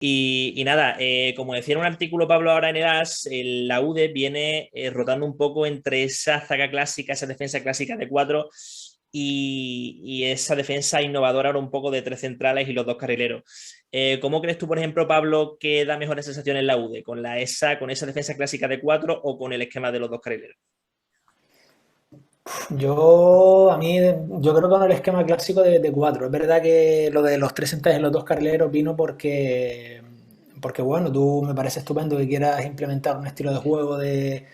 Y nada, como decía en un artículo Pablo ahora en el AS, la UDE viene rotando un poco entre esa zaga clásica, esa defensa clásica de cuatro y esa defensa innovadora ahora un poco de tres centrales y los dos carrileros. ¿Cómo crees tú, por ejemplo, Pablo, que da mejores sensaciones en la UDE? ¿Con esa defensa clásica de cuatro o con el esquema de los dos carrileros? Yo creo que con el esquema clásico de cuatro. Es verdad que lo de los tres centrales y los dos carrileros vino porque bueno, tú me parece estupendo que quieras implementar un estilo de juego de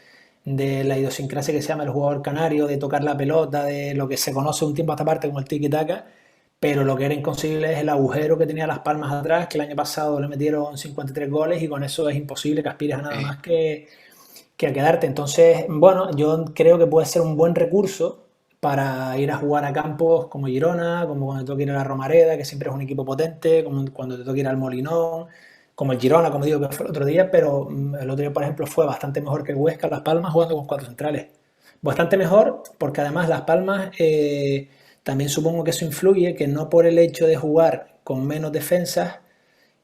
la idiosincrasia que se llama el jugador canario, de tocar la pelota, de lo que se conoce un tiempo a esta parte como el tiki-taka, pero lo que era inconcebible es el agujero que tenía Las Palmas atrás, que el año pasado le metieron 53 goles y con eso es imposible que aspires a nada más que a quedarte. Entonces, bueno, yo creo que puede ser un buen recurso para ir a jugar a campos como Girona, como cuando te toca ir a la Romareda, que siempre es un equipo potente, como cuando te toca ir al Molinón, como el Girona, como digo, que fue el otro día, pero el otro día, por ejemplo, fue bastante mejor que el Huesca, Las Palmas, jugando con cuatro centrales. Bastante mejor, porque además Las Palmas, también supongo que eso influye, que no por el hecho de jugar con menos defensas,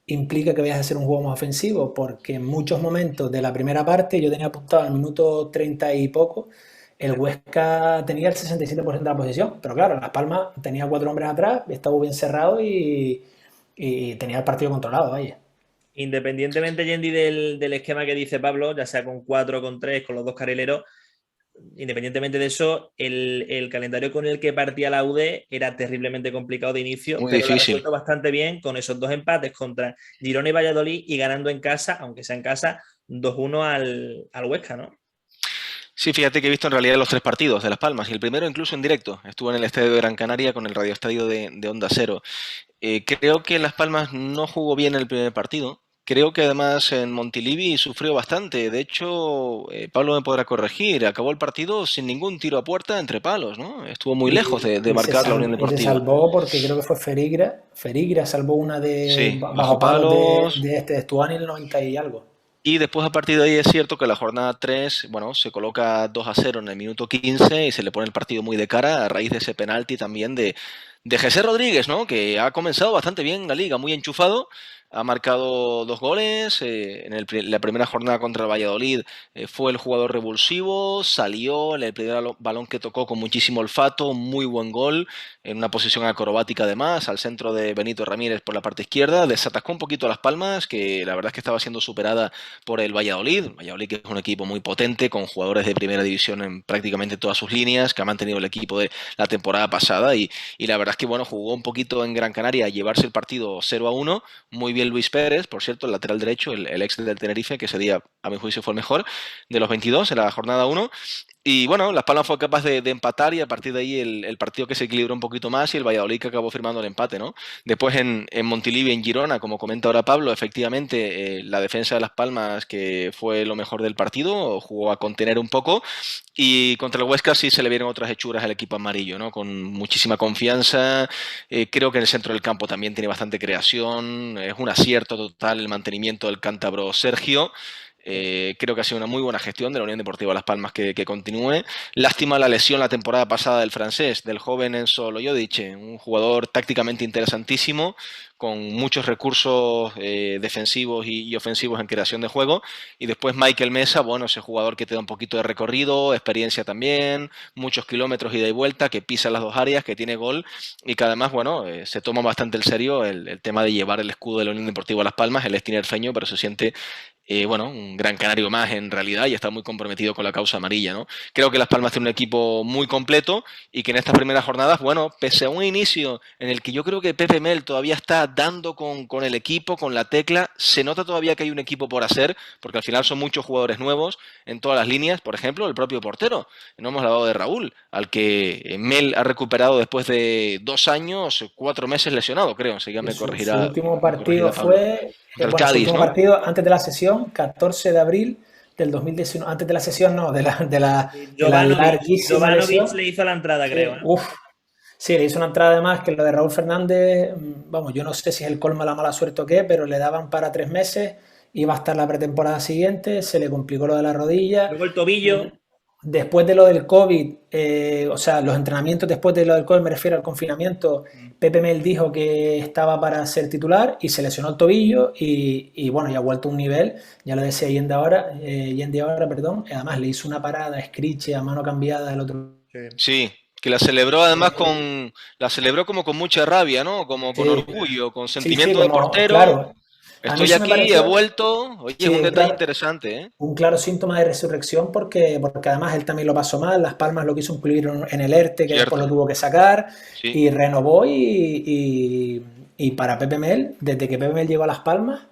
implica que vayas a hacer un juego más ofensivo, porque en muchos momentos de la primera parte, yo tenía apuntado al minuto 30 y poco, el Huesca tenía el 67% de la posición, pero claro, Las Palmas tenía cuatro hombres atrás, estaba bien cerrado y tenía el partido controlado, vaya. Independientemente, Yendi, del esquema que dice Pablo, ya sea con cuatro o con tres, con los dos carrileros, independientemente de eso, el calendario con el que partía la UD era terriblemente complicado de inicio, Muy pero lo ha difícil. resuelto bastante bien con esos dos empates contra Girona y Valladolid y ganando en casa, aunque sea en casa, 2-1 al Huesca, ¿no? Sí, fíjate que he visto en realidad los tres partidos de Las Palmas y el primero incluso en directo. Estuve en el estadio de Gran Canaria con el radioestadio de Onda Cero. Creo que Las Palmas no jugó bien el primer partido. Creo que además en Montilivi sufrió bastante. De hecho, Pablo me podrá corregir. Acabó el partido sin ningún tiro a puerta entre palos, ¿no? Estuvo muy lejos de marcar la Unión Y se Deportiva. salvó porque creo que fue Ferigra. Ferigra salvó una de Sí, bajo bajo palos palos. de Estuani en el 90 y algo. Y después a partir de ahí es cierto que la jornada 3, bueno, se coloca 2-0 en el minuto 15 y se le pone el partido muy de cara a raíz de ese penalti también de José Rodríguez, ¿no? Que ha comenzado bastante bien la liga, muy enchufado. Ha marcado dos goles. La primera jornada contra el Valladolid fue el jugador revulsivo, salió en el primer balón que tocó con muchísimo olfato, muy buen gol, en una posición acrobática además, al centro de Benito Ramírez por la parte izquierda. Desatascó un poquito Las Palmas, que la verdad es que estaba siendo superada por el Valladolid. Valladolid que es un equipo muy potente, con jugadores de primera división en prácticamente todas sus líneas, que ha mantenido el equipo de la temporada pasada y la verdad es que bueno, jugó un poquito en Gran Canaria a llevarse el partido 0-1. Muy bien Luis Pérez, por cierto, el lateral derecho, el ex del Tenerife, que ese día a mi juicio fue el mejor de los 22 en la jornada 1. Y bueno, Las Palmas fue capaz de empatar y a partir de ahí el partido que se equilibró un poquito más y el Valladolid que acabó firmando el empate, ¿no? Después en Montilivi, en Girona, como comenta ahora Pablo, efectivamente la defensa de Las Palmas, que fue lo mejor del partido, jugó a contener un poco y contra el Huesca sí se le vieron otras hechuras al equipo amarillo, ¿no? Con muchísima confianza. Creo que en el centro del campo también tiene bastante creación. Es un acierto total el mantenimiento del cántabro Sergio. Creo que ha sido una muy buena gestión de la Unión Deportiva Las Palmas que continúe. Lástima la lesión la temporada pasada del francés, del joven Enzo Loyodice, un jugador tácticamente interesantísimo, con muchos recursos defensivos y ofensivos en creación de juego. Y después Michael Mesa, bueno, ese jugador que te da un poquito de recorrido, experiencia también, muchos kilómetros ida y vuelta, que pisa las dos áreas, que tiene gol y que además, bueno, se toma bastante en serio el tema de llevar el escudo de la Unión Deportiva Las Palmas. Él es tinerfeño, pero se siente bueno, un gran canario más en realidad y está muy comprometido con la causa amarilla, ¿no? Creo que Las Palmas tiene un equipo muy completo y que en estas primeras jornadas, bueno, pese a un inicio en el que yo creo que Pepe Mel todavía está dando con el equipo, con la tecla, se nota todavía que hay un equipo por hacer, porque al final son muchos jugadores nuevos en todas las líneas, por ejemplo, el propio portero, no hemos hablado de Raúl, al que Mel ha recuperado después de 2 años, 4 meses lesionado, creo, enseguida Y su último me partido corregirá Pablo. fue, Contra el bueno, su Cádiz, último ¿no? partido antes de la sesión, 14 de abril del 2019, antes de la sesión, no, de la larguísima Jovanovic lesión. le hizo la entrada, creo, Sí, ¿no? uff, sí, le hizo una entrada además que lo de Raúl Fernández, vamos, yo no sé si es el colmo de la mala suerte o qué, pero le daban para 3 meses, iba a estar la pretemporada siguiente, se le complicó lo de la rodilla, Luego el tobillo. después de lo del COVID, o sea, los entrenamientos después de lo del COVID, me refiero al confinamiento, Pepe Mel dijo que estaba para ser titular y se lesionó el tobillo y bueno, ya ha vuelto a un nivel, ya lo decía Yendi ahora, perdón, además le hizo una parada a Scriche a mano cambiada el otro. Sí, que la celebró además la celebró como con mucha rabia, ¿no? Como con Sí, orgullo, con sí, sentimiento de como, portero. claro, a mí Estoy eso me aquí, he pareció, vuelto. Oye, es sí, un detalle interesante, ¿eh? un claro síntoma de resurrección porque además él también lo pasó mal, Las Palmas lo quiso incluir en el ERTE que después lo Cierto, tuvo que sacar sí. y renovó y para Pepe Mel, desde que Pepe Mel llegó a Las Palmas,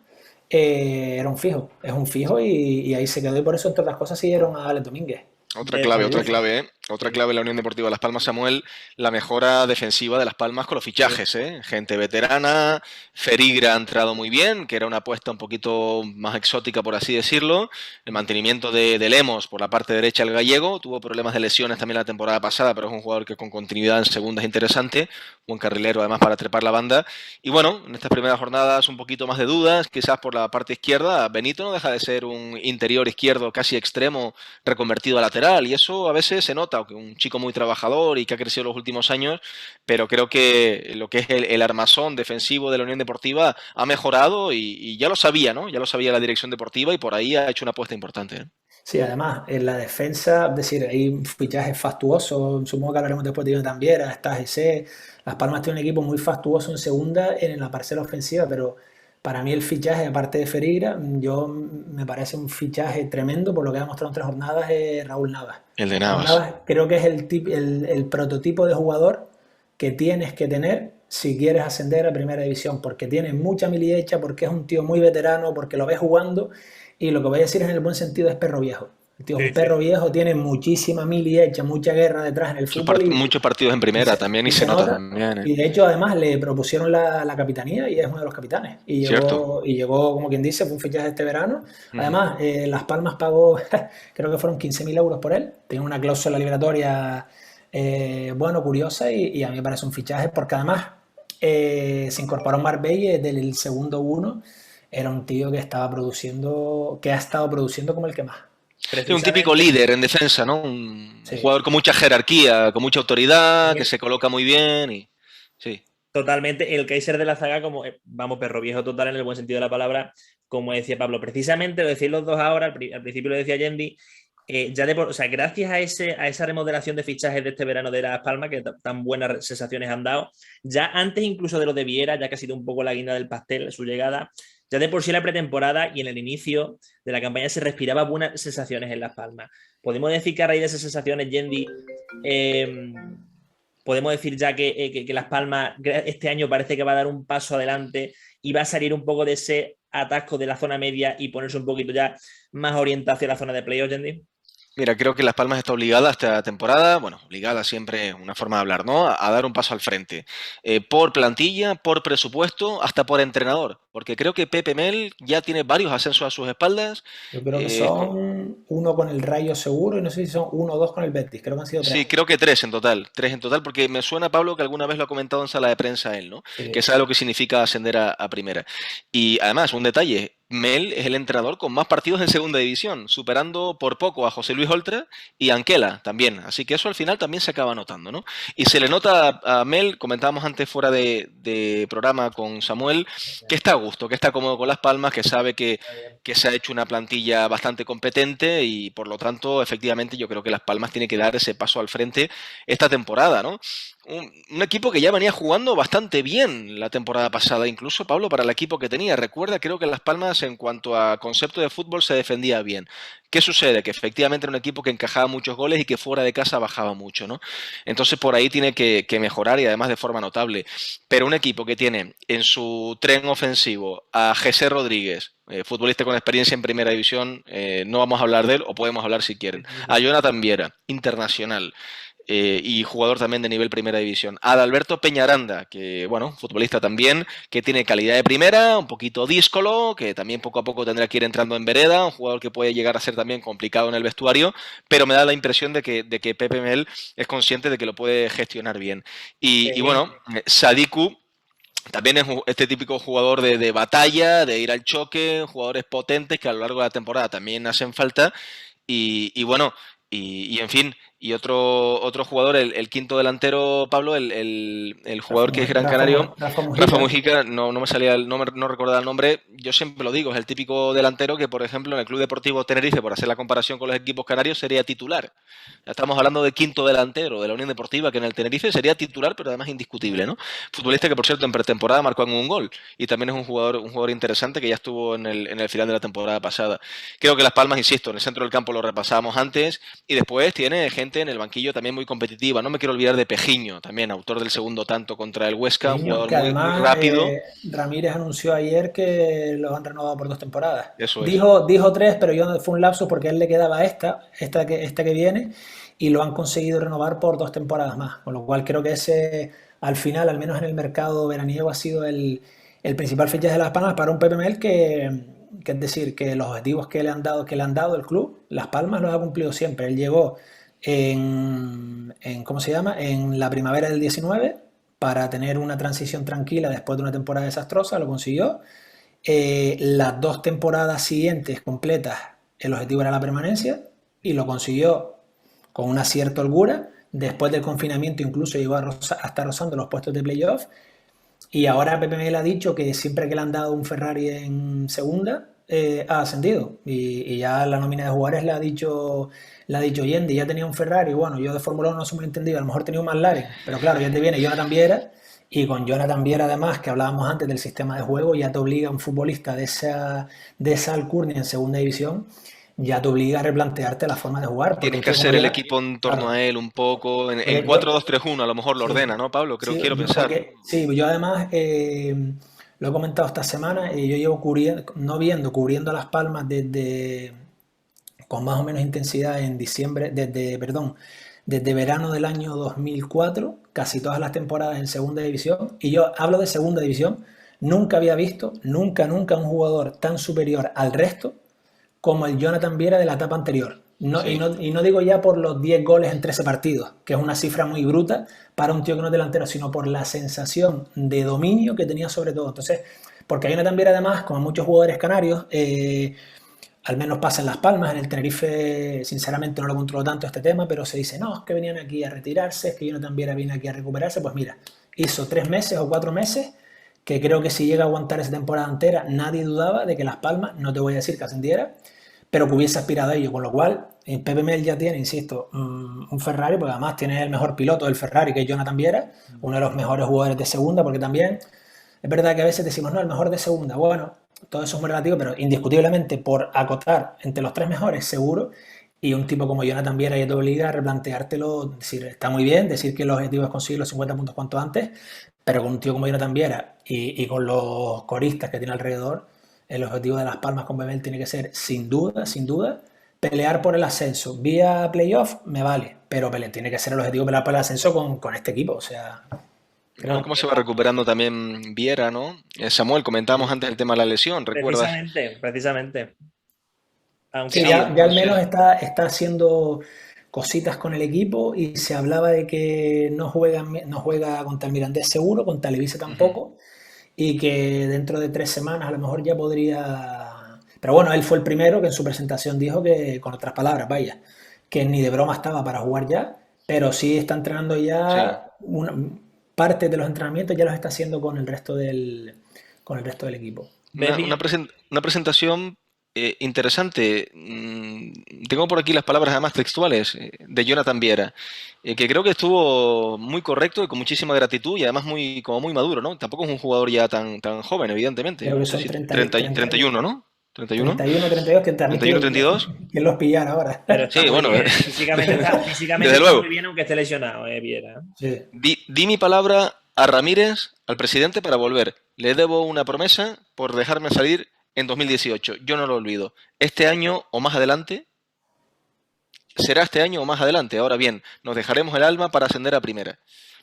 era un fijo, es un fijo y ahí se quedó y por eso entre otras cosas siguieron a Alex Domínguez. Otra Desde clave, ¿eh? Otra clave en la Unión Deportiva Las Palmas, Samuel, la mejora defensiva de Las Palmas con los fichajes, ¿eh? Gente veterana, Ferigra ha entrado muy bien, que era una apuesta un poquito más exótica, por así decirlo. El mantenimiento de Lemos por la parte derecha, el gallego, tuvo problemas de lesiones también la temporada pasada, pero es un jugador que con continuidad en segunda es interesante, buen carrilero además para trepar la banda. Y bueno, en estas primeras jornadas un poquito más de dudas, quizás por la parte izquierda. Benito no deja de ser un interior izquierdo casi extremo reconvertido a lateral y eso a veces se nota, aunque un chico muy trabajador y que ha crecido en los últimos años, pero creo que lo que es el armazón defensivo de la Unión Deportiva ha mejorado y ya lo sabía, ¿no? Ya lo sabía la dirección deportiva y por ahí ha hecho una apuesta importante, ¿eh? Sí, además, en la defensa, es decir, hay fichajes fastuosos, supongo que hablaremos después de Iván Tambiera, está GC, Las Palmas tiene un equipo muy fastuoso en segunda en la parcela ofensiva, pero para mí el fichaje, aparte de Ferreira, me parece un fichaje tremendo por lo que ha mostrado en 3 jornadas Raúl Navas. El de Raúl Navas. Navas creo que es el prototipo de jugador que tienes que tener si quieres ascender a primera división, porque tiene mucha mili hecha, porque es un tío muy veterano, porque lo ves jugando y lo que voy a decir en el buen sentido es perro viejo. El tío es un Sí, sí. perro viejo, tiene muchísima mili hecha, mucha guerra detrás en el fútbol Muchos partidos en y primera se, también y y se se nota nota. también, ¿eh? Y de hecho, además, le propusieron la capitanía y es uno de los capitanes. Cierto. Y llegó, como quien dice, fue un fichaje este verano. Ujú. Además, Las Palmas pagó, creo que fueron 15.000 euros por él. Tiene una cláusula liberatoria, bueno, curiosa y a mí me parece un fichaje porque además se incorporó a Marbella del segundo uno. Era un tío que estaba produciendo, que ha estado produciendo como el que más. Sí, un típico Precisamente, líder en defensa, ¿no? Un Sí. jugador con mucha jerarquía, con mucha autoridad, que se coloca muy bien y sí. totalmente el Kaiser de la zaga, como vamos, perro viejo total en el buen sentido de la palabra, como decía Pablo. Precisamente lo decís los dos ahora, al principio lo decía Yendi, o sea, gracias a esa remodelación de fichajes de este verano de Las Palmas, que tan buenas sensaciones han dado, ya antes incluso de lo de Viera, ya que ha sido un poco la guinda del pastel, su llegada, ya de por sí la pretemporada y en el inicio de la campaña se respiraba buenas sensaciones en Las Palmas. Podemos decir que a raíz de esas sensaciones, Yendi, eh, podemos decir ya que Las Palmas este año parece que va a dar un paso adelante y va a salir un poco de ese atasco de la zona media y ponerse un poquito ya más orientado hacia la zona de playoff, Yendi. Mira, creo que Las Palmas está obligada esta temporada, bueno, obligada siempre una forma de hablar, ¿no? A dar un paso al frente. Por plantilla, por presupuesto, hasta por entrenador. Porque creo que Pepe Mel ya tiene varios ascensos a sus espaldas. Yo creo que eh, son uno con el Rayo seguro y no sé si son uno o dos con el Betis. Creo que han sido tres. Sí, creo que tres en total. Tres en total, porque me suena, Pablo, que alguna vez lo ha comentado en sala de prensa él, ¿no? Que Sí. sabe lo que significa ascender a primera. Y además, un detalle, Mel es el entrenador con más partidos en segunda división, superando por poco a José Luis Oltra y a Anquela también. Así que eso al final también se acaba notando, ¿no? Y se le nota a Mel, comentábamos antes fuera de programa con Samuel, que está a gusto, que está cómodo con Las Palmas, que sabe que se ha hecho una plantilla bastante competente y por lo tanto, efectivamente, yo creo que Las Palmas tiene que dar ese paso al frente esta temporada, ¿no? Un equipo que ya venía jugando bastante bien la temporada pasada, incluso Pablo, para el equipo que tenía. Recuerda, creo que Las Palmas en cuanto a concepto de fútbol se defendía bien. ¿Qué sucede? Que efectivamente era un equipo que encajaba muchos goles y que fuera de casa bajaba mucho, ¿no? Entonces por ahí tiene que mejorar y además de forma notable. Pero un equipo que tiene en su tren ofensivo a José Rodríguez, futbolista con experiencia en primera división, no vamos a hablar de él, o podemos hablar si quieren. A Jonathan Viera, internacional. Y jugador también de nivel primera división. Adalberto Peñaranda, que bueno, futbolista también, que tiene calidad de primera, un poquito díscolo, que también poco a poco tendrá que ir entrando en vereda, un jugador que puede llegar a ser también complicado en el vestuario, pero me da la impresión de que Pepe Mel es consciente de que lo puede gestionar bien. Y bueno, Sadiku también es este típico jugador de batalla, de ir al choque, jugadores potentes que a lo largo de la temporada también hacen falta. Y bueno, Y en fin, y otro jugador, el quinto delantero, Pablo, el jugador que es Gran Canario, Rafa Mujica, no me salía, no recordaba el nombre, yo siempre lo digo, es el típico delantero que, por ejemplo, en el Club Deportivo Tenerife, por hacer la comparación con los equipos canarios, sería titular. Ya estamos hablando de quinto delantero de la Unión Deportiva, que en el Tenerife sería titular, pero además indiscutible, ¿no? Futbolista que, por cierto, en pretemporada marcó un gol, y también es un jugador interesante que ya estuvo en el final de la temporada pasada. Creo que Las Palmas, insisto, en el centro del campo lo repasábamos antes, y después tiene gente en el banquillo también muy competitiva. No me quiero olvidar de Pejiño, también autor del segundo tanto contra el Huesca, un jugador que además, muy rápido. Ramírez anunció ayer que los han renovado por 2 temporadas. Eso es. Dijo 3, pero fue un lapso porque a él le quedaba esta que viene, y lo han conseguido renovar por 2 temporadas más. Con lo cual creo que ese, al final, al menos en el mercado veraniego, ha sido el principal fichaje de Las Palmas para un Pepe Mel que es decir, que los objetivos que le han dado el club, Las Palmas los ha cumplido siempre. Él llegó ¿cómo se llama? En la primavera del 19 para tener una transición tranquila después de una temporada desastrosa, lo consiguió. Las 2 temporadas siguientes completas, el objetivo era la permanencia y lo consiguió con una cierta holgura. Después del confinamiento incluso llegó a estar rozando los puestos de playoff. Y ahora Pepe Mel ha dicho que siempre que le han dado un Ferrari en segunda, ha ascendido. Y ya la nómina de jugadores le ha dicho Yendi, ya tenía un Ferrari. Bueno, yo de Fórmula 1 no soy muy entendido, a lo mejor tenía un McLaren, pero claro, ya te viene Jonathan Viera, y con Jonathan Viera además, que hablábamos antes del sistema de juego, ya te obliga a un futbolista de esa alcurnia en segunda división, ya te obliga a replantearte la forma de jugar. Tienes que hacer el equipo en torno claro, a él un poco, en 4-2-3-1 a lo mejor lo ordena, ¿no, Pablo? Quiero pensar. Sí, yo además lo he comentado esta semana, yo llevo cubriendo Las Palmas con más o menos intensidad desde verano del año 2004, casi todas las temporadas en segunda división, y yo hablo de segunda división, nunca había visto, nunca un jugador tan superior al resto como el Jonathan Viera de la etapa anterior. Sí. Y no digo ya por los 10 goles en 13 partidos, que es una cifra muy bruta para un tío que no es delantero, sino por la sensación de dominio que tenía sobre todo. Entonces, porque Jonathan Viera además, como muchos jugadores canarios, al menos pasa en Las Palmas, en el Tenerife sinceramente no lo controlo tanto este tema, pero se dice, no, es que venían aquí a retirarse, es que Jonathan Viera viene aquí a recuperarse. Pues mira, hizo 3 meses o 4 meses, que creo que si llega a aguantar esa temporada entera, nadie dudaba de que Las Palmas, no te voy a decir que ascendiera, pero que hubiese aspirado a ello, con lo cual Pepe Mel ya tiene, insisto, un Ferrari, porque además tiene el mejor piloto del Ferrari, que es Jonathan Viera, uno de los mejores jugadores de segunda, porque también es verdad que a veces decimos, no, el mejor de segunda, bueno, todo eso es muy relativo, pero indiscutiblemente por acotar entre los 3 mejores, seguro, y un tipo como Jonathan Viera ya te obliga a replanteártelo, decir, está muy bien, decir que el objetivo es conseguir los 50 puntos cuanto antes, pero con un tío como Jonathan Viera y con los coristas que tiene alrededor, el objetivo de Las Palmas con Pepe Mel tiene que ser, sin duda, pelear por el ascenso. Vía playoff me vale, pero tiene que ser el objetivo pelear por el ascenso con este equipo. O sea, ¿Cómo se va recuperando también Viera, no? Samuel, comentábamos antes el tema de la lesión, ¿recuerdas? Precisamente. Aunque sí, ya al menos está haciendo cositas con el equipo, y se hablaba de que no juega contra el Mirandés seguro, contra el Ibiza tampoco. Y que dentro de 3 semanas a lo mejor ya podría... Pero bueno, él fue el primero que en su presentación dijo que, con otras palabras, vaya, que ni de broma estaba para jugar ya, pero sí está entrenando ya, sí. Parte de los entrenamientos ya los está haciendo con el resto del equipo. Una presentación interesante. Tengo por aquí las palabras además textuales de Jonathan Viera, que creo que estuvo muy correcto y con muchísima gratitud, y además muy maduro, ¿no? Tampoco es un jugador ya tan joven, evidentemente. Creo que son 31, ¿no? 31, 32, que también 31, 32. Que los pillan ahora. Pero sí, bueno, físicamente desde luego. Muy bien, aunque esté lesionado, Viera. Sí. Di mi palabra a Ramírez, al presidente, para volver. Le debo una promesa por dejarme salir en 2018. Yo no lo olvido. Este año o más adelante, será este año o más adelante. Ahora bien, nos dejaremos el alma para ascender a primera.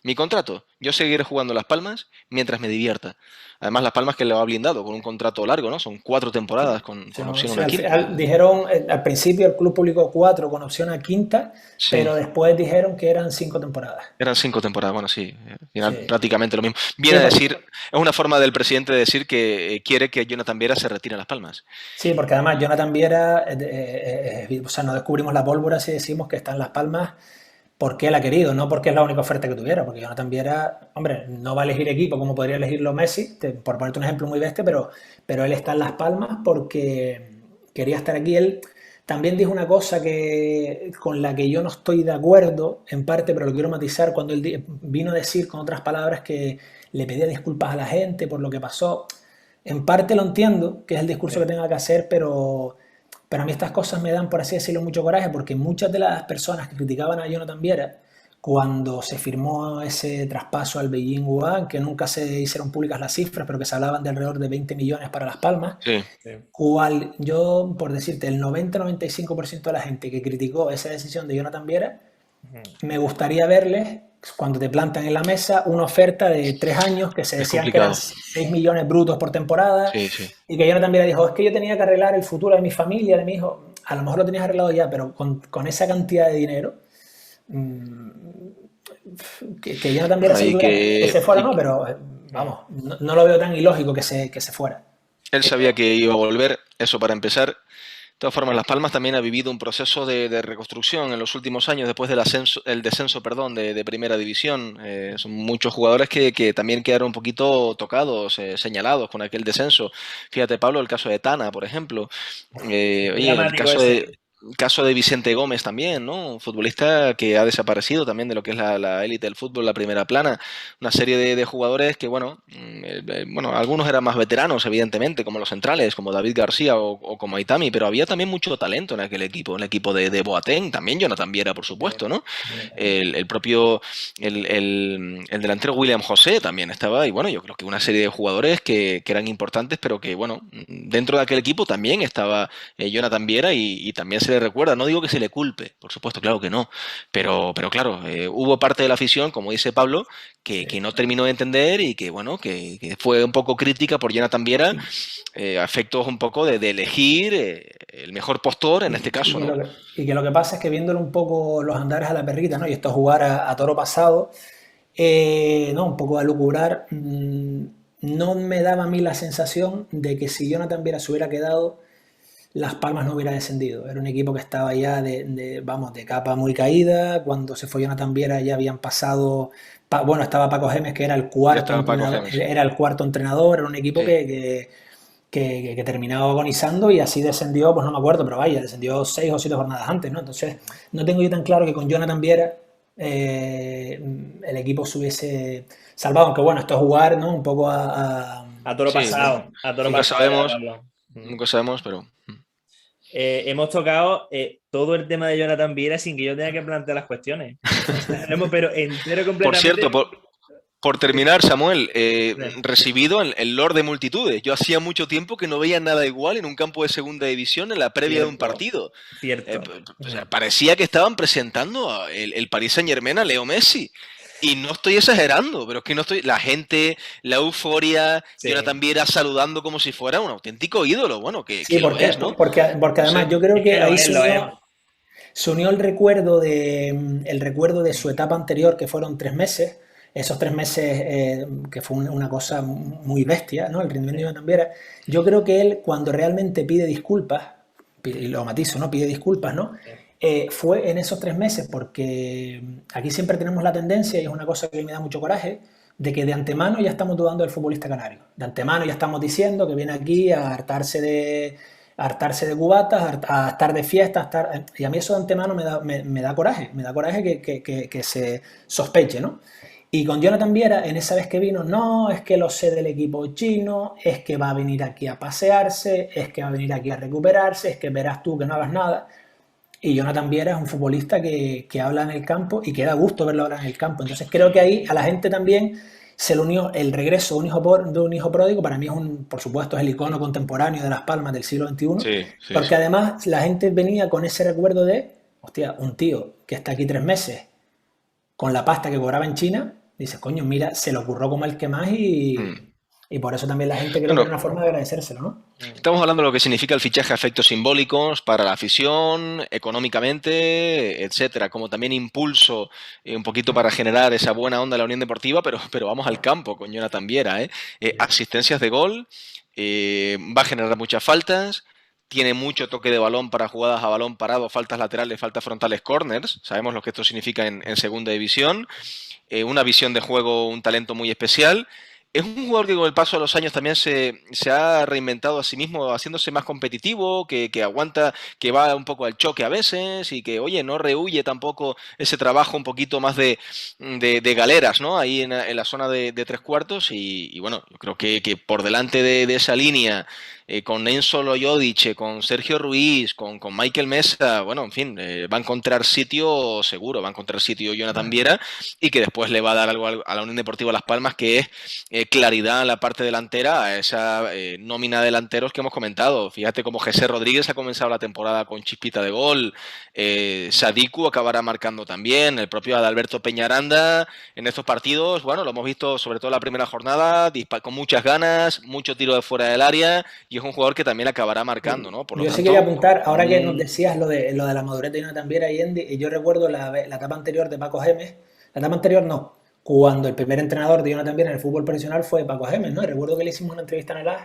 mi contrato, yo seguiré jugando Las Palmas mientras me divierta. Además, Las Palmas que le va blindado con un contrato largo, ¿no? Son 4 temporadas con opción a Sí, una al quinta. final dijeron, al principio el club publicó 4 con opción a quinta, Sí, pero después dijeron que eran 5 temporadas. eran 5 temporadas, bueno, sí, al final Sí, prácticamente lo mismo. sí, Viene a decir, es una forma del presidente de decir que quiere que Jonathan Viera se retire a Las Palmas. sí, porque además Jonathan Viera, o sea, no descubrimos la pólvora si decimos que está en Las Palmas porque él ha querido, no porque es la única oferta que tuviera, porque Jonathan Viera, hombre, no va a elegir equipo como podría elegirlo Messi, por ponerte un ejemplo muy bestia, pero él está en Las Palmas porque quería estar aquí. Él también dijo una cosa con la que yo no estoy de acuerdo, en parte, pero lo quiero matizar, cuando él vino a decir con otras palabras que le pedía disculpas a la gente por lo que pasó. En parte lo entiendo, que es el discurso que tenga que hacer, pero a mí estas cosas me dan, por así decirlo, mucho coraje, porque muchas de las personas que criticaban a Jonathan Viera cuando se firmó ese traspaso al Beijing Wuhan, que nunca se hicieron públicas las cifras, pero que se hablaban de alrededor de 20 millones para Las Palmas, Sí, yo, por decirte, el 90-95% de la gente que criticó esa decisión de Jonathan Viera, me gustaría verles, cuando te plantan en la mesa, una oferta de 3 años que se es decían que eran complicado. 6 millones brutos por temporada, Sí, sí. y que Jonathan Viera dijo, es que yo tenía que arreglar el futuro de mi familia, de mi hijo. A lo mejor lo tenías arreglado ya, pero con esa cantidad de dinero, mmm, que Jonathan Viera Bueno, se tuviera que se fuera, no, pero vamos, no lo veo tan ilógico que se fuera. él sabía que iba a volver, eso para empezar. De todas formas, Las Palmas también ha vivido un proceso de reconstrucción en los últimos años, después del descenso, perdón, de Primera División. Son muchos jugadores que también quedaron un poquito tocados, señalados con aquel descenso. Fíjate, Pablo, el caso de Tana, por ejemplo. Muy Oye, dramático ese. el caso de Vicente Gómez también, ¿no? Un futbolista que ha desaparecido también de lo que es la élite del fútbol, la primera plana. Una serie de jugadores que, bueno, bueno, algunos eran más veteranos, evidentemente, como los centrales, como David García o como Aitami, pero había también mucho talento en aquel equipo, en el equipo de Boateng, también Jonathan Viera, por supuesto, ¿no? El propio, el delantero William José también estaba, y bueno, yo creo que una serie de jugadores que eran importantes, pero que, bueno, dentro de aquel equipo también estaba Jonathan Viera y también se le recuerda. No digo que se le culpe, por supuesto, claro que no, pero claro, hubo parte de la afición, como dice Pablo, que no terminó de entender y que, bueno, que fue un poco crítica por Jonathan Viera, a efectos un poco de elegir el mejor postor en este caso, ¿no? Y que lo que pasa es que viéndole un poco los andares a la perrita, ¿no? Y esto es jugar a toro pasado, no, un poco a lucurar, no me daba a mí la sensación de que si Jonathan Viera se hubiera quedado, Las Palmas no hubiera descendido. Era un equipo que estaba ya vamos, de capa muy caída. Cuando se fue Jonathan Viera ya habían pasado, bueno, estaba Paco Gémez, que era el Ya cuarto estaba Paco entrenador, Gémez, sí. era un equipo Sí. que terminaba agonizando y así descendió, pues no me acuerdo, pero vaya, descendió 6 o 7 jornadas antes, ¿no? Entonces, no tengo yo tan claro que con Jonathan Viera el equipo se hubiese salvado, aunque bueno, esto es jugar, ¿no? Un poco A toro Sí, bueno, pasado. A toro nunca pasado, ya, sabemos, Pablo. nunca sabemos, pero... Hemos tocado todo el tema de Jonathan Viera sin que yo tenga que plantear las cuestiones. Pero entero Por cierto, completamente. por terminar, Samuel, Bien. recibido el Lord de multitudes. Yo hacía mucho tiempo que no veía nada igual en un campo de segunda división en la previa de un Cierto, partido. cierto. O sea, parecía que estaban presentando el Paris Saint-Germain a Leo Messi. Y no estoy exagerando, pero es que no estoy. La gente, la euforia, Sí. Jonathan Viera saludando como si fuera un auténtico ídolo. Bueno, que Sí, lo es, ¿no? porque No además sé. yo creo Es que que lo ahí es, lo es. se unió el recuerdo de su etapa anterior, que fueron 3 meses, esos 3 meses que fue una cosa muy bestia, ¿no? El rendimiento de Jonathan Viera. Yo creo que él, cuando realmente pide disculpas, y lo matizo, ¿no? Pide disculpas, ¿no? Fue en esos 3 meses, porque aquí siempre tenemos la tendencia, y es una cosa que me da mucho coraje, de que de antemano ya estamos dudando del futbolista canario. De antemano ya estamos diciendo que viene aquí a hartarse de cubatas, a estar de fiesta, y a mí eso de antemano me da coraje, que se sospeche, ¿no? Y con Jonathan Viera, en esa vez que vino, no, es que lo sé del equipo chino, es que va a venir aquí a pasearse, es que va a venir aquí a recuperarse, es que verás tú que no hagas nada. Y Jonathan Viera es un futbolista que habla en el campo y que da gusto verlo hablar en el campo. Entonces creo que ahí a la gente también se le unió el regreso de un hijo pródigo. Para mí por supuesto, es el icono contemporáneo de Las Palmas del siglo XXI. Sí, sí, Porque sí. además la gente venía con ese recuerdo de, hostia, un tío que está aquí 3 meses con la pasta que cobraba en China dices, coño, mira, se le ocurrió como el que más y por eso también la gente creo que Bueno, era una forma de agradecérselo, ¿no? estamos hablando de lo que significa el fichaje a efectos simbólicos para la afición, económicamente, etcétera, como también impulso un poquito para generar esa buena onda en la Unión Deportiva, pero vamos al campo con Jonathan Viera, ¿eh? Asistencias de gol, va a generar muchas faltas, tiene mucho toque de balón para jugadas a balón parado, faltas laterales, faltas frontales, corners, sabemos lo que esto significa en segunda división, una visión de juego, un talento muy especial. Es un jugador que con el paso de los años también se ha reinventado a sí mismo, haciéndose más competitivo, que aguanta, que va un poco al choque a veces y que, oye, no rehuye tampoco ese trabajo un poquito más de galeras, ¿no? Ahí en la zona de tres cuartos y bueno, yo creo que por delante de esa línea, con Enzo Loyodice, con Sergio Ruiz, con Michael Mesa, bueno, en fin, va a encontrar sitio seguro, va a encontrar sitio Jonathan Viera y que después le va a dar algo a la Unión Deportiva Las Palmas, que es claridad en la parte delantera a esa nómina de delanteros que hemos comentado. Fíjate cómo José Rodríguez ha comenzado la temporada con chispita de gol, Sadiku acabará marcando también, el propio Adalberto Peñaranda en estos partidos, bueno, lo hemos visto sobre todo en la primera jornada, con muchas ganas, mucho tiro de fuera del área y es un jugador que también acabará marcando, ¿no? Por lo Yo sí tanto, quería apuntar, ahora que nos decías lo de la madurez de Jonathan Viera y Andy, y yo recuerdo la etapa anterior de Paco Gémez, la etapa anterior no, cuando el primer entrenador de Jonathan Viera en el fútbol profesional fue Paco Gémez, ¿no? Y recuerdo que le hicimos una entrevista en el AS,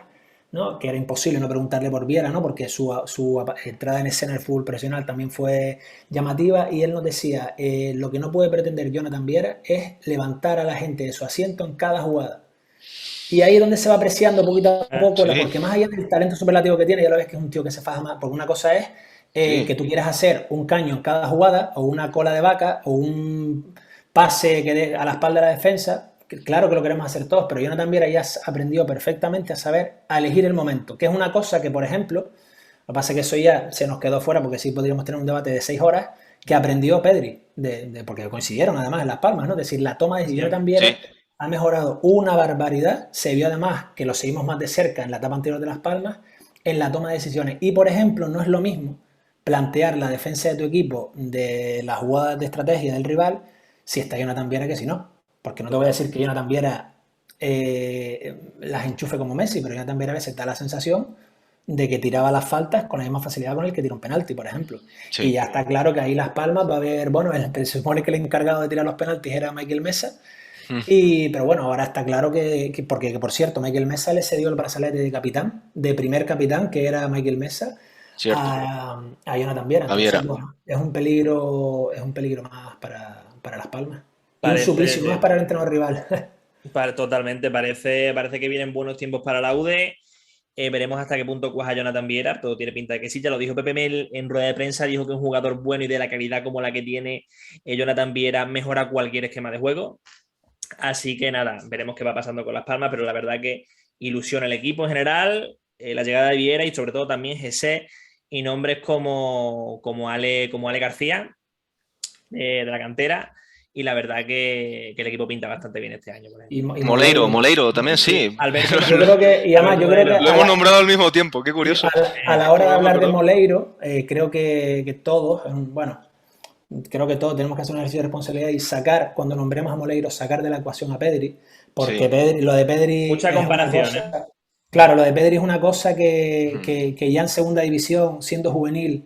¿no? Que era imposible no preguntarle por Viera, ¿no? Porque su entrada en escena en el fútbol profesional también fue llamativa y él nos decía, lo que no puede pretender Jonathan Viera es levantar a la gente de su asiento en cada jugada. Y ahí es donde se va apreciando poquito a poco, sí, porque más allá del talento superlativo que tiene, ya lo ves que es un tío que se faja más, porque una cosa es sí. que tú quieras hacer un caño en cada jugada, o una cola de vaca, o un pase que dé a la espalda de la defensa, que claro que lo queremos hacer todos, pero Jonathan Viera ya has aprendido perfectamente a saber a elegir el momento, que es una cosa que, por ejemplo, lo que pasa es que eso ya se nos quedó fuera, porque sí podríamos tener un debate de 6 horas, que aprendió Pedri, porque coincidieron además en Las Palmas, ¿no? Es decir, la toma de decisión Sí. Jonathan Viera Sí. ha mejorado una barbaridad. Se vio además que lo seguimos más de cerca en la etapa anterior de Las Palmas en la toma de decisiones. Y por ejemplo, no es lo mismo plantear la defensa de tu equipo de las jugadas de estrategia del rival si está Jonathan Viera que si no. Porque no te voy a decir que Jonathan Viera las enchufe como Messi, pero Jonathan Viera a veces da la sensación de que tiraba las faltas con la misma facilidad con el que tira un penalti, por ejemplo. Sí. Y ya está claro que ahí Las Palmas va a haber, bueno, se supone que el encargado de tirar los penaltis era Michael Mesa. Pero bueno, ahora está claro porque por cierto, Michael Mesa le cedió el brazalete de capitán, de primer capitán, que era Michael Mesa, Cierto. a Jonathan Viera. A Viera. Entonces, bueno, es un peligro más para Las Palmas. Y un suplicio más Parece, para el entrenador rival. totalmente, parece que vienen buenos tiempos para la UD. Veremos hasta qué punto cuaja Jonathan Viera. Todo tiene pinta de que sí. Ya lo dijo Pepe Mel en rueda de prensa. Dijo que un jugador bueno y de la calidad como la que tiene Jonathan Viera mejora cualquier esquema de juego. Así que nada, veremos qué va pasando con Las Palmas. Pero la verdad que ilusiona el equipo en general. La llegada de Viera y sobre todo también Jesse y nombres como Ale García de la cantera. Y la verdad que el equipo pinta bastante bien este año. Por ejemplo. Y Moleiro también sí. Alberto, yo creo que, y además, yo creo que Lo hemos nombrado al mismo tiempo, qué curioso. a la hora de hablar de Moleiro, creo que todos, bueno, creo que todos tenemos que hacer un ejercicio de responsabilidad y sacar, cuando nombremos a Moleiro, sacar de la ecuación a Pedri, porque Sí. Lo de Pedri mucha es una comparación, cosa, claro, lo de Pedri es una cosa que ya en segunda división, siendo juvenil,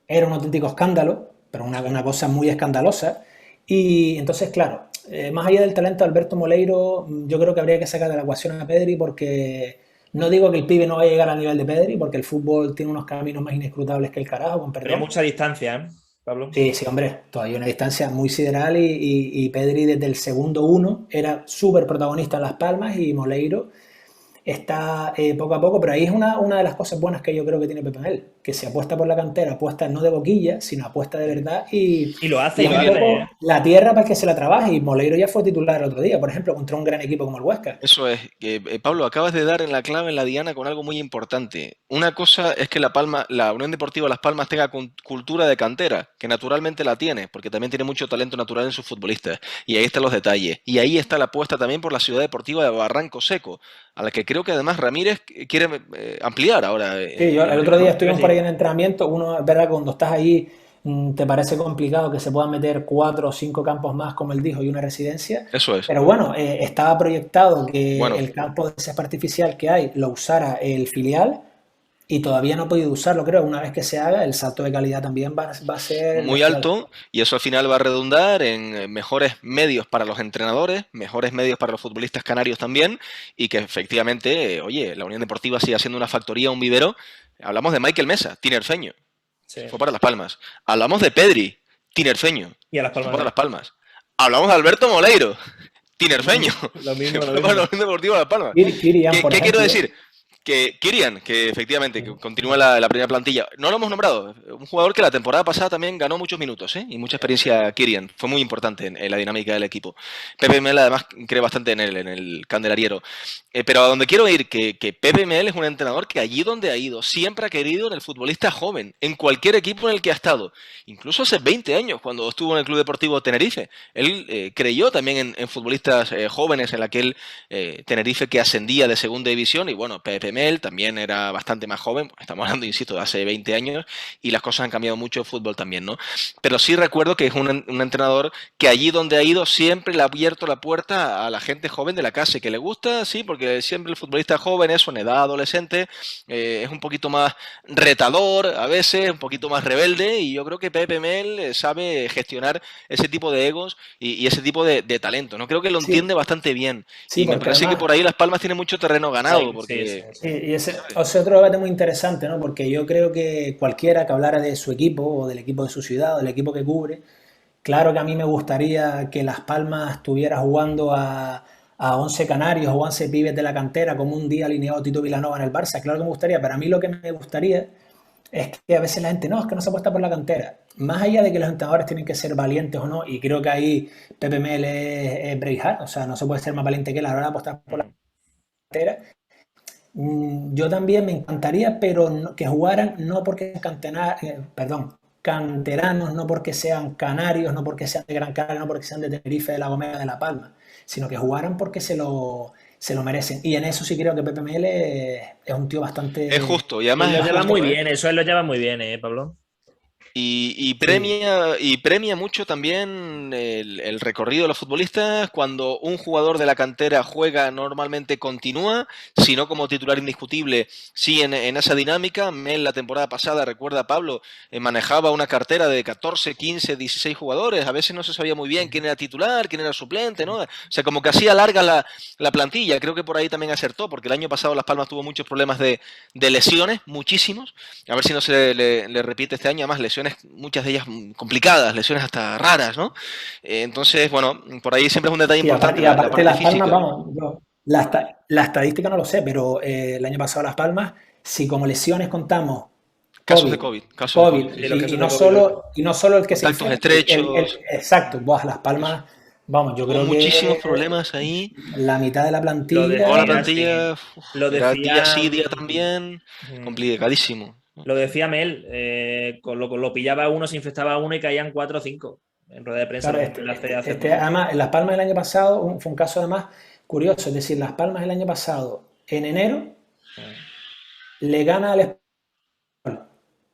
era un auténtico escándalo, pero una cosa muy escandalosa. Y entonces, claro, más allá del talento de Alberto Moleiro, yo creo que habría que sacar de la ecuación a Pedri porque no digo que el pibe no va a llegar al nivel de Pedri, porque el fútbol tiene unos caminos más inescrutables que el carajo, con Pero hay perdón. mucha distancia, ¿eh, Pablo? Sí, sí, hombre, todavía una distancia muy sideral y Pedri desde el segundo uno era súper protagonista en Las Palmas y Moleiro está poco a poco, pero ahí es una de las cosas buenas que yo creo que tiene Pepe Mel, que se apuesta por la cantera, apuesta no de boquilla, sino apuesta de verdad Y lo hace, y y es lo un hace. poco la tierra para que se la trabaje. Y Moleiro ya fue titular el otro día, por ejemplo, contra un gran equipo como el Huesca. Eso es, Pablo, acabas de dar en la clave en la diana con algo muy importante. Una cosa es que la Unión Deportiva Las Palmas tenga cultura de cantera, que naturalmente la tiene, porque también tiene mucho talento natural en sus futbolistas. Y ahí están los detalles. Y ahí está la apuesta también por la ciudad deportiva de Barranco Seco, a la que creo que además Ramírez quiere ampliar ahora. Sí, yo el otro día estuvimos por ahí en entrenamiento, uno, es verdad, cuando estás ahí ¿Te parece complicado que se puedan meter 4 o 5 campos más, como él dijo, y una residencia? Eso es. Pero bueno, estaba proyectado que Bueno, el campo de césped artificial que hay lo usara el filial y todavía no he podido usarlo, creo. Una vez que se haga, el salto de calidad también va a ser muy bestial. alto, y eso al final va a redundar en mejores medios para los entrenadores, mejores medios para los futbolistas canarios también, y que efectivamente, oye, la Unión Deportiva sigue siendo una factoría, un vivero. Hablamos de Michael Mesa, tinerfeño, Sí. fue para Las Palmas. Hablamos de Pedri, tinerfeño, Y a Las fue Palmas para no. Las Palmas. Hablamos de Alberto Moleiro, tinerfeño, Lo se mismo, lo fue para la mismo. Unión Deportiva Las Palmas. Kirian, por ¿Qué quiero ejemplo. decir? Que Kirian, que efectivamente que continúa la primera plantilla, no lo hemos nombrado, un jugador que la temporada pasada también ganó muchos minutos, ¿eh? Y mucha experiencia. Kirian fue muy importante en la dinámica del equipo. Pepe Mel además cree bastante en el Candelariero. Pero a donde quiero ir, que Pepe Mel es un entrenador que allí donde ha ido siempre ha querido en el futbolista joven, en cualquier equipo en el que ha estado, incluso hace 20 años cuando estuvo en el Club Deportivo Tenerife. Él creyó también en futbolistas jóvenes en aquel Tenerife que ascendía de segunda división, y bueno, Pepe Mel también era bastante más joven, estamos hablando, insisto, de hace 20 años, y las cosas han cambiado mucho en fútbol también, ¿no? Pero sí recuerdo que es un entrenador que allí donde ha ido siempre le ha abierto la puerta a la gente joven de la casa, y que le gusta, sí, porque siempre el futbolista joven, eso, en edad adolescente, es un poquito más retador a veces, un poquito más rebelde, y yo creo que Pepe Mel sabe gestionar ese tipo de egos y ese tipo de talento, ¿no? Creo que lo Sí, entiende bastante bien, sí, y me porque parece que además, por ahí Las Palmas tiene mucho terreno ganado, Sí, sí, porque, sí. sí, y ese ¿sabes? es otro debate muy interesante, ¿no? Porque yo creo que cualquiera que hablara de su equipo o del equipo de su ciudad o del equipo que cubre, claro que a mí me gustaría que Las Palmas estuviera jugando a 11 canarios o 11 pibes de la cantera, como un día alineado Tito Vilanova en el Barça. Claro que me gustaría, pero a mí lo que me gustaría es que a veces la gente, no, es que no se apuesta por la cantera. Más allá de que los entrenadores tienen que ser valientes o no, y creo que ahí Pepe Mel es Braveheart, o sea, no se puede ser más valiente que él a la hora de apostar por la Mm. cantera. Yo también me encantaría, pero que jugaran no porque perdón, canteranos, no porque sean canarios, no porque sean de Gran Canaria, no porque sean de Tenerife, de La Gomera, de La Palma, sino que jugaran porque se lo merecen. Y en eso sí creo que Pepe Mel es un tío Es bastante justo, y Y además lo es lleva muy justo, ¿eh? bien, eso él lo lleva muy bien, Pablo. sí, Y premia mucho también el recorrido de los futbolistas. Cuando un jugador de la cantera juega, normalmente continúa, si no como titular indiscutible, sí en esa dinámica. Mel la temporada pasada, recuerda Pablo, manejaba una cartera de 14, 15, 16 jugadores. A veces no se sabía muy bien quién era titular, quién era suplente, ¿no? O sea, como que hacía larga la plantilla. Creo que por ahí también acertó, porque el año pasado Las Palmas tuvo muchos problemas de lesiones, muchísimos. A ver si no se le repite este año, además lesiones, muchas de ellas complicadas, lesiones hasta raras, ¿no? Entonces, bueno, por ahí siempre es un detalle sí, importante y la aparte parte Las Palmas, física. vamos, la estadística no lo sé, pero el año pasado Las Palmas, si como lesiones contamos Casos de COVID, COVID, casos de COVID, COVID, sí, Sí, los sí. y casos de no COVID. solo, y no solo el que se Contactos infecta, estrechos, exacto, buah, Las eso. Palmas, vamos, yo Tuvo creo muchísimos que problemas ahí. la mitad de la Lo Toda la plantilla, decía, sí. plantilla Lo era día decía, sí, día también. Complicadísimo. lo decía Mel, lo pillaba uno, se infectaba uno y caían 4 o 5. En rueda de prensa claro, hace poco. además, en Las Palmas el año pasado fue un caso además curioso, es decir, Las Palmas el año pasado, en enero, le gana al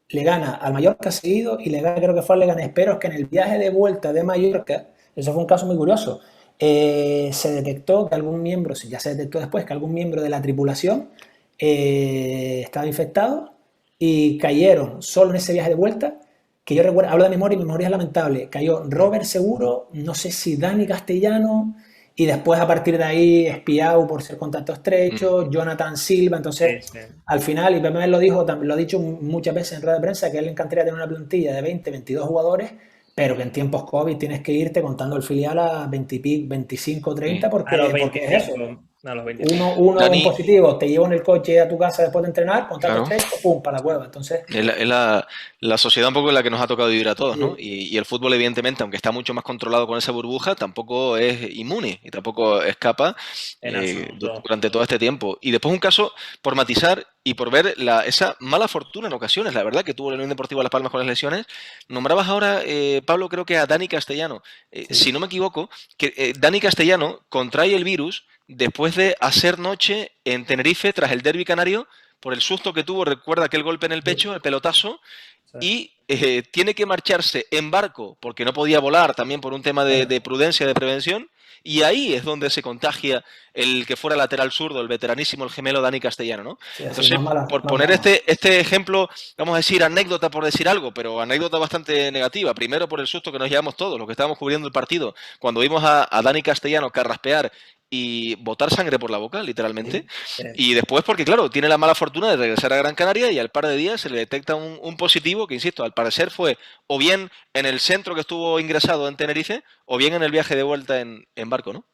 le gana al Mallorca seguido y le gana, creo que fue al Leganés, pero es que en el viaje de vuelta de Mallorca, eso fue un caso muy curioso, se detectó que algún miembro, ya se detectó después, que algún miembro de la tripulación estaba infectado y cayeron solo en ese viaje de vuelta, que yo recuerdo, hablo de memoria y mi memoria es lamentable, cayó Robert Seguro, no sé si Dani Castellano, y después a partir de ahí Espiau por ser contacto estrecho, Jonathan Silva, Sí, entonces sí. al final, y Pepe lo dijo, lo ha dicho muchas veces en rueda de prensa, que a él le encantaría tener una plantilla de 20, 22 jugadores, pero que en tiempos COVID tienes que irte contando el filial a 20, 25, 30, A los porque es eso. 25. A los 25. Uno un Dani, positivo, te llevo en el coche a tu casa después de entrenar, contacto claro. estrecho, pum, para la cueva. Entonces, Es la sociedad un poco en la que nos ha tocado vivir a todos, ¿no? sí, Y el fútbol, evidentemente, aunque está mucho más controlado con esa burbuja, tampoco es inmune y tampoco escapa En absoluto. durante todo este tiempo. Y después un caso, por matizar y por ver esa mala fortuna en ocasiones, la verdad, que tuvo la Unión Deportiva Las Palmas con las lesiones. Nombrabas ahora, Pablo, creo que a Dani Castellano. Si sí, no me equivoco, que Dani Castellano contrae el virus después de hacer noche en Tenerife tras el derbi canario por el susto que tuvo, recuerda aquel golpe en el sí, pecho, el pelotazo, Sí. y tiene que marcharse en barco porque no podía volar, también por un tema de prudencia, de prevención, y ahí es donde se contagia el que fuera lateral zurdo, el veteranísimo, el gemelo Dani Castellano, ¿no? Sí, Entonces, por más poner mala. este ejemplo, vamos a decir anécdota por decir algo, pero anécdota bastante negativa. Primero por el susto que nos llevamos todos, los que estábamos cubriendo el partido, cuando vimos a Dani Castellano carraspear y botar sangre por la boca, literalmente. Sí. Y después porque, claro, tiene la mala fortuna de regresar a Gran Canaria y al par de días se le detecta un positivo que, insisto, al parecer fue o bien en el centro que estuvo ingresado en Tenerife o bien en el viaje de vuelta en barco, ¿no?